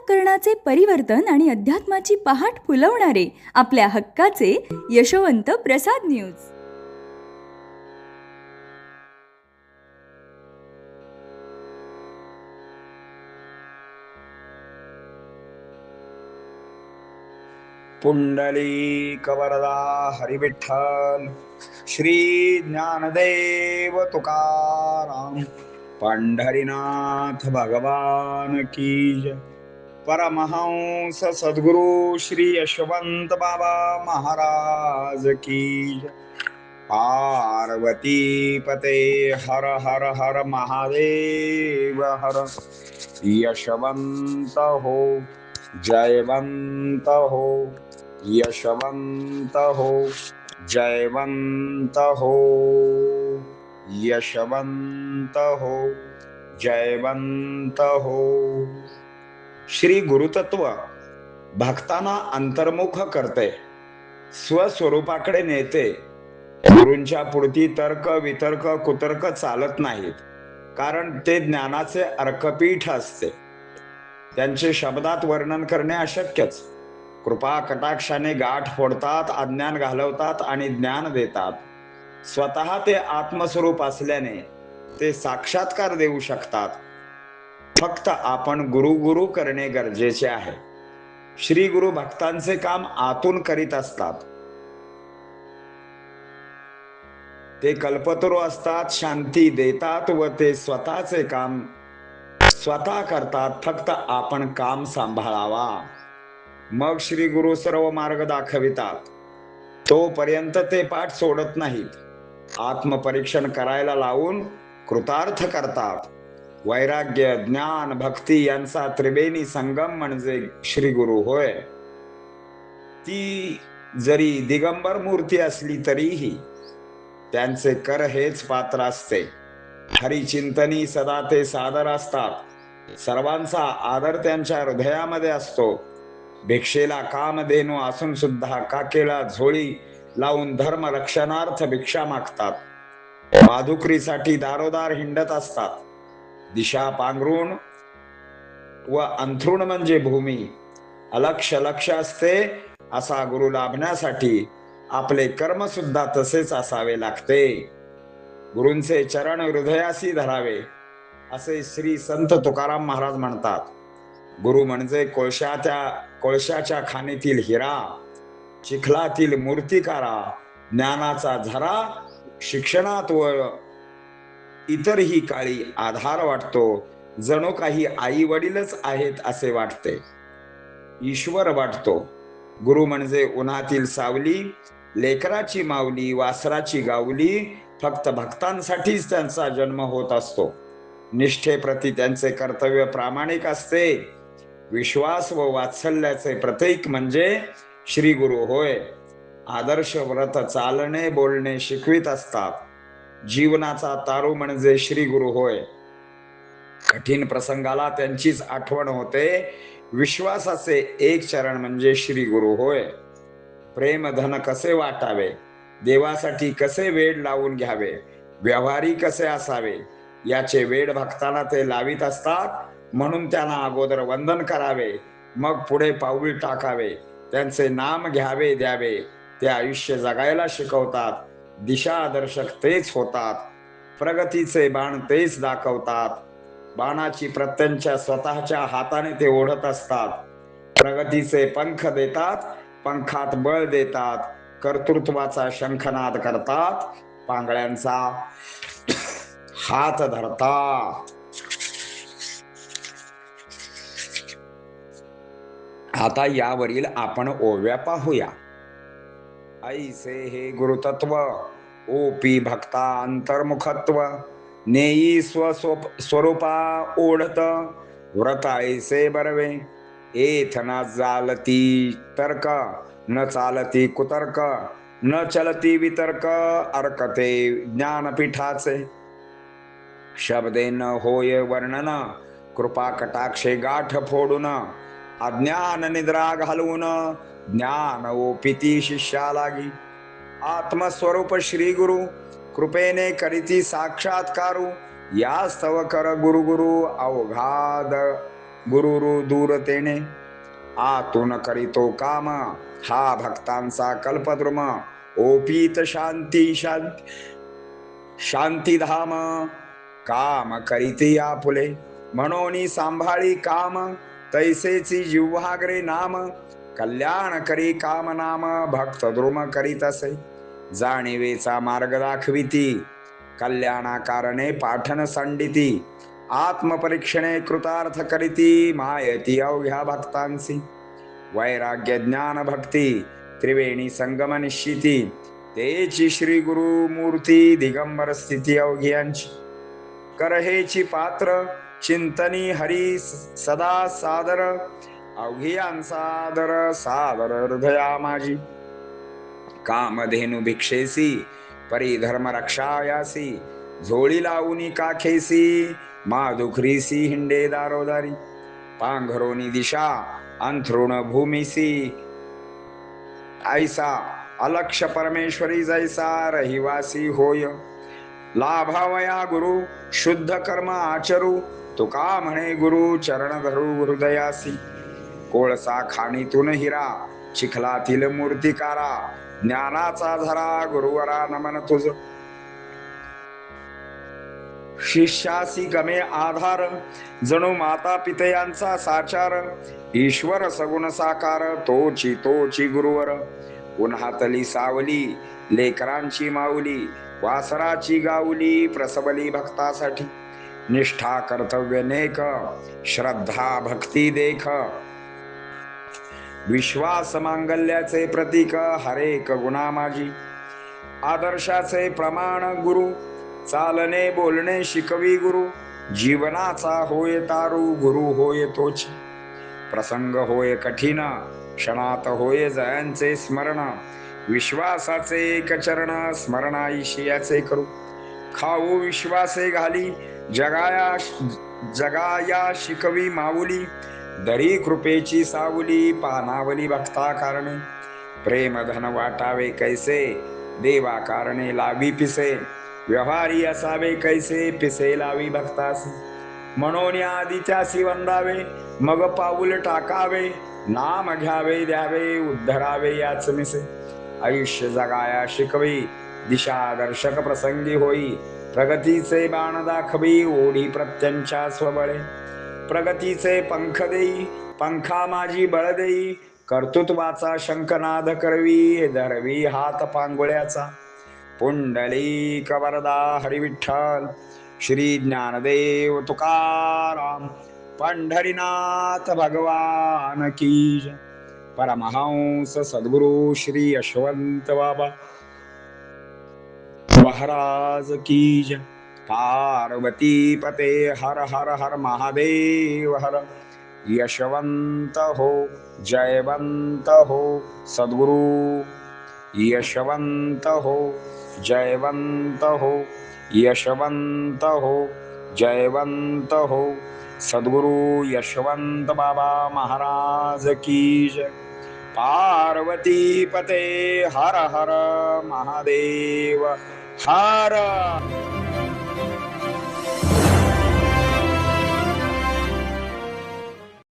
अंतःकरणाचे परिवर्तन आणि अध्यात्माची पहाट फुलवणारे आपल्या हक्काचे यशवंत प्रसाद न्यूज. पुंडलिक वरदा हरिविठ्ठल श्री ज्ञानदेव तुकाराम पंढरीनाथ भगवान की जय. परमहंस सद्गुरु श्री यशवंत बाबा महाराज की जय. पार्वती पते हर हर हर महादेव हर. यशवंत हो, जयवंत हो, यशवंत हो, जयवंत हो, यशवंत हो, जयवंत हो. श्री गुरुतत्व भक्तांना अंतर्मुख करते, स्वस्वरूपाकडे नेते. गुरूंच्या पुढती तर्क वितर्क कुतर्क चालत नाहीत, कारण ते ज्ञानाचे अर्कपीठ असते. त्यांचे शब्दात वर्णन करणे अशक्यच. कृपा कटाक्षाने गाठ फोडतात, अज्ञान घालवतात आणि ज्ञान देतात. स्वतः ते आत्मस्वरूप असल्याने ते साक्षात्कार देऊ शकतात. फक्त आपण गुरु गुरु करणे गरजेचे आहे. श्री गुरु भक्तांचे काम आतून करीत असतात. ते कल्पतरू असतात, शांती देतात व ते स्वतःचे काम स्वतः करतात. फक्त आपण काम सांभाळावा. मग श्री गुरु सर्व मार्ग दाखवितात. तोपर्यंत ते पाठ सोडत नाहीत. आत्मपरीक्षण करायला लावून कृतार्थ करतात. वैराग्य, ज्ञान, भक्ती यांचा त्रिवेणी संगम म्हणजे श्री गुरु होय. ती जरी दिगंबर मूर्ती असली तरीही त्यांचे कर हेच पात्र असते. हरिचिंतनी सदा ते सादर असतात. सर्वांचा आदर त्यांच्या हृदयामध्ये असतो. भिक्षेला कामधेनू असून सुद्धा काकेला झोळी लावून धर्म रक्षणार्थ भिक्षा मागतात. पादुकरीसाठी दारोदार हिंडत असतात. दिशा पांघरून व अंथरुण म्हणजे भूमी अलक्ष लक्ष असते. असा गुरु लाभण्यासाठी आपले कर्म सुद्धा तसेच असावे लागते. गुरूंचे चरण हृदयासी धरावे असे श्री संत तुकाराम महाराज म्हणतात. गुरु म्हणजे कोळशाच्या खाणीतील हिरा, चिखलातील मूर्तिकारा, ज्ञानाचा झरा, शिक्षणात व इतरही काळी आधार वाटतो. जणू काही आई वडीलच आहेत असे वाटते. ईश्वर वाटतो. गुरु म्हणजे उन्हातील सावली, लेकराची माऊली, वासराची गावली. फक्त भक्तांसाठीच त्यांचा जन्म होत असतो. निष्ठेप्रती त्यांचे कर्तव्य प्रामाणिक असते. विश्वास व वात्सल्याचे प्रतीक म्हणजे श्री गुरु होय. आदर्श व्रत चालणे बोलणे शिकवित असतात. जीवनाचा तारू म्हणजे श्री गुरु होय. कठीण प्रसंगाला त्यांचीच आठवण होते. विश्वासाचे एक चरण म्हणजे श्री गुरु होय. प्रेम धन कसे वाटावे, देवासाठी कसे वेड लावून घ्यावे, व्यवहारी कसे असावे याचे वेड भक्तांना ते लावित असतात. म्हणून त्यांना अगोदर वंदन करावे, मग पुढे पाऊल टाकावे. त्यांचे नाम घ्यावे द्यावे. ते आयुष्य जगायला शिकवतात. दिशादर्शक तेच होतात. प्रगतीचे बाण तेच दाखवतात. बाणाची प्रत्यंच्या स्वतःच्या हाताने ते ओढत असतात. प्रगतीचे पंख देतात, पंखात बळ देतात. कर्तृत्वाचा शंखनाद करतात, पांगळ्यांचा हात धरतात. आता यावरील आपण ओव्या पाहूया. ऐसे हे गुरुतत्व ओपी भक्ता अंतर्मुखत्व, नेई स्वरूपा ओढत व्रत ऐसे बरवे. एथ न चालती तर्क, न चालती कुतर्क, न चलती वितर्क, अर्कते ज्ञानपीठाचे. शब्दे न होय वर्णन, कृपा कटाक्षे गाठ फोडून, अज्ञान निद्रा घालवून, ज्ञान ओपिती शिष्या लागी. आत्मस्वरूप श्री गुरु कृपेने करीती साक्षात्कारू. या स्तव कर गुरु गुरु अवघाद गुरुरु दूर तेने आतून करीतो काम हा भक्तांचा कल्पद्रुम ओपीत शांती शांती शांतीधाम काम करीती आपुले म्हणून सांभाळी काम तैसेची जिव्हाग्रे नाम कल्याण करी काम नाम भक्त द्रुम करीत असे जाणीवेचा मार्ग दाखविती कल्याणाकारणे पाठन संडिती आत्मपरीक्षणे कृतार्थ करीती मायती अवघ्या भक्तांसी वैराग्य ज्ञान भक्ती त्रिवेणी संगम निश्चिती तेची श्री गुरु मूर्ती दिगंबर स्थिती अवघियांची करहेची पात्र चिंतनी हरी सदा सादर अवघियांचा आदर सादर हृदया माझी कामधेनु भिक्षेसी परी धर्म रक्षायासी झोळी लावूनी काखेसी माधुखरीसी हिंडे दारोदारी पांघरोनी दिशा अंथरुण भूमिसी ऐसा अलक्ष परमेश्वरी जैसा रहिवासी होय लाभावया गुरु शुद्ध कर्म आचरू तुका म्हणे गुरु चरण धरू हृदयासी कोळसा खाणीतून हिरा चिखलातील मूर्तिकारा ज्ञानाचा झरा गुरुवरा नमन तुझ शिष्यासी गमे आधार जणू माता पितयांचा साचार ईश्वर सगुण साकार तोची गुरुवर उन्हातली सावली लेकरांची माऊली वासराची गाऊली प्रसवली भक्तासाठी निष्ठा कर्तव्य नेक श्रद्धा भक्ती देख विश्वास मांगल्याचे प्रतीक हरेक गुणा माझी आदर्शाचे प्रमाण गुरु चालणे बोलणे शिकवी गुरु जीवनाचा होय तारू गुरु होय तोच प्रसंग होय कठीण क्षणात होय जयांचे स्मरण विश्वासाचे एक चरण स्मरणाईशियाचे करू खाऊ विश्वासे घाली जगाया शिकवी माऊली दरी कृपेची सावली पानावली भक्ता कारणे प्रेम धन वाटावे कैसे देवा कारणे लावी पिसे व्यवहारी असावे कैसे पिसे लावी भक्तासी म्हणून आधी त्यासी वंदावे मग पाऊल टाकावे नाम घ्यावे द्यावे उद्धरावे याच मिसे आयुष्य जगाया शिकवी दिशा दर्शक प्रसंगी होई प्रगतीचे बाण दाखवी ओढी प्रत्यंच्या स्वबळे प्रगतीचे पंख देई पंखा माझी बळ देई कर्तृत्वाचा शंखनाद करवी धरवी हात पांगुळ्याचा पुंडलिक वरदा हरिविठ्ठल श्री ज्ञानदेव तुकाराम पंढरीनाथ भगवान की जय. परमहंस सद्गुरु श्री यशवंत बाबा महाराज की जय. पार्वती पते हर हर हर महादेव हर. यशवंत हो जयवंत हो सद्गुरु यशवंत हो जयवंत हो यशवंत हो जयवंत हो सद्गुरु यशवंत बाबा महाराज की जय. पार्वती पते हर हर महादेव हर.